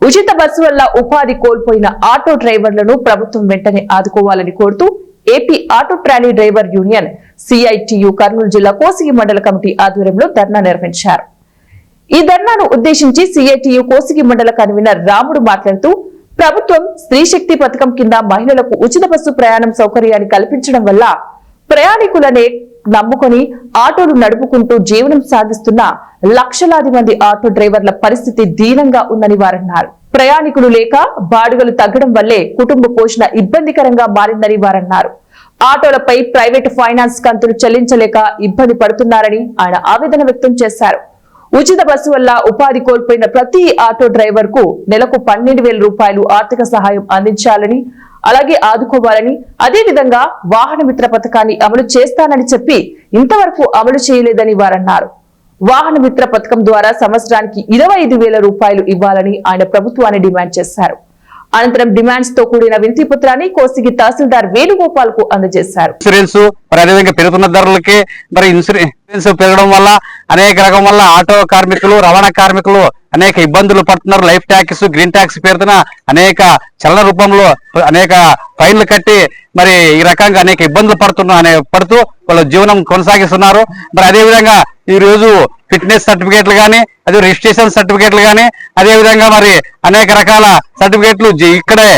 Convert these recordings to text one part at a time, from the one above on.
ఉచిత బస్సు వల్ల ఉపాధి కోల్పోయిన ఆటో డ్రైవర్లను ప్రభుత్వం వెంటనే ఆదుకోవాలని కోరుతూ AP auto trolley driver union CITU Kurnool జిల్లా కోసిగి మండల కమిటీ ఆధ్వర్యంలో ధర్నా నిర్వహించారు. ఈ ధర్నాను ఉద్దేశించి సిఐటియు కోసిగి మండల కన్వీనర్ రాముడు మాట్లాడుతూ, ప్రభుత్వం స్త్రీ శక్తి పథకం కింద మహిళలకు ఉచిత బస్సు ప్రయాణం సౌకర్యాన్ని కల్పించడం వల్ల ప్రయాణికులనే నమ్ముకొని ఆటోలు నడుపుకుంటూ జీవనం సాగిస్తున్న లక్షలాది మంది ఆటో డ్రైవర్ల పరిస్థితి దీనంగా ఉందని వారన్నారు. ప్రయాణికులు లేక బాడుగలు తగ్గడం వల్లే కుటుంబ పోషణ ఇబ్బందికరంగా మారిందని వారన్నారు. ఆటోలపై ప్రైవేట్ ఫైనాన్స్ కంతులు చెల్లించలేక ఇబ్బంది పడుతున్నారని ఆయన ఆవేదన వ్యక్తం చేశారు. ఉచిత బస్సు వల్ల ఉపాధి కోల్పోయిన ప్రతి ఆటో డ్రైవర్ కు నెలకు 12,000 రూపాయలు ఆర్థిక సహాయం అందించాలని, అలాగే ఆదుకోవాలని, అదేవిధంగా వాహన మిత్ర పథకాన్ని అమలు చేస్తానని చెప్పి ఇంతవరకు అమలు చేయలేదని వారన్నారు. వాహన మిత్ర పథకం ద్వారా సంవత్సరానికి 25,000 రూపాయలు ఇవ్వాలని ఆయన ప్రభుత్వాన్ని డిమాండ్ చేశారు. అనంతరం డిమాండ్స్ తో కూడిన వినతి పత్రాన్ని కోసిగి తహసీల్దార్ వేణుగోపాల్ కు అందజేశారు. ఇన్సూరెన్స్ అదేవిధంగా పెరుగుతున్న ధరలకి ఇన్సూరెన్స్ పెరగడం వల్ల అనేక రకం వల్ల ఆటో కార్మికులు, రవాణా కార్మికులు అనేక ఇబ్బందులు పడుతున్నారు. లైఫ్ ట్యాక్స్, గ్రీన్ ట్యాక్స్ పేరున అనేక చలన రూపంలో అనేక ఫైన్లు కట్టి మరి ఈ రకంగా అనేక ఇబ్బందులు పడుతూ వాళ్ళ జీవనం కొనసాగిస్తున్నారు. మరి అదేవిధంగా ఈ రోజు ఫిట్నెస్ సర్టిఫికేట్లు కానీ, అదే రిజిస్ట్రేషన్ సర్టిఫికేట్లు కానీ, అదేవిధంగా మరి అనేక రకాల సర్టిఫికేట్లు ఇక్కడే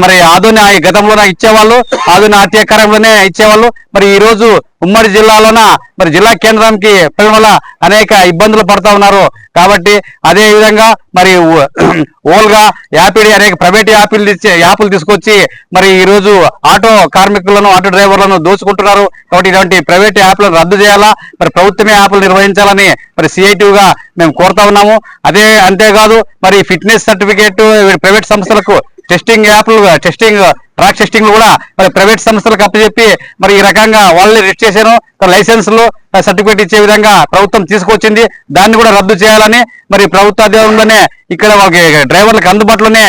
మరి ఆధునిక గతంలోనే ఇచ్చేవాళ్ళు, ఆధునిక ఆత్యకారంలోనే ఇచ్చేవాళ్ళు. మరి ఈ రోజు ఉమ్మడి జిల్లాలోన మరి జిల్లా కేంద్రానికి వెళ్ళడం వల్ల అనేక ఇబ్బందులు పడుతూ ఉన్నారు. కాబట్టి అదే విధంగా మరి ఓల్గా యాపిడి అనేక ప్రైవేట్ యాప్లు తీసుకొచ్చి మరి ఈ రోజు ఆటో కార్మికులను, ఆటో డ్రైవర్లను దోచుకుంటున్నారు. కాబట్టి ఇటువంటి ప్రైవేట్ యాప్లను రద్దు చేయాలా, మరి ప్రభుత్వమే యాప్లు నిర్వహించాలని మరి సిఐటిగా మేము కోరుతా ఉన్నాము. అంతేకాదు మరి ఫిట్నెస్ సర్టిఫికేట్ ప్రైవేట్ సంస్థలకు టెస్టింగ్ ట్రాక్ టెస్టింగ్ కూడా మరి ప్రైవేట్ సంస్థలకు అప్పచెప్పి మరి ఈ రకంగా వాళ్ళని రిజిస్ట్రేషన్, లైసెన్స్లు, సర్టిఫికేట్ ఇచ్చే విధంగా ప్రభుత్వం తీసుకొచ్చింది. దాన్ని కూడా రద్దు చేయాలని మరి ప్రభుత్వ అధికారంలోనే ఇక్కడ డ్రైవర్లకు అందుబాటులోనే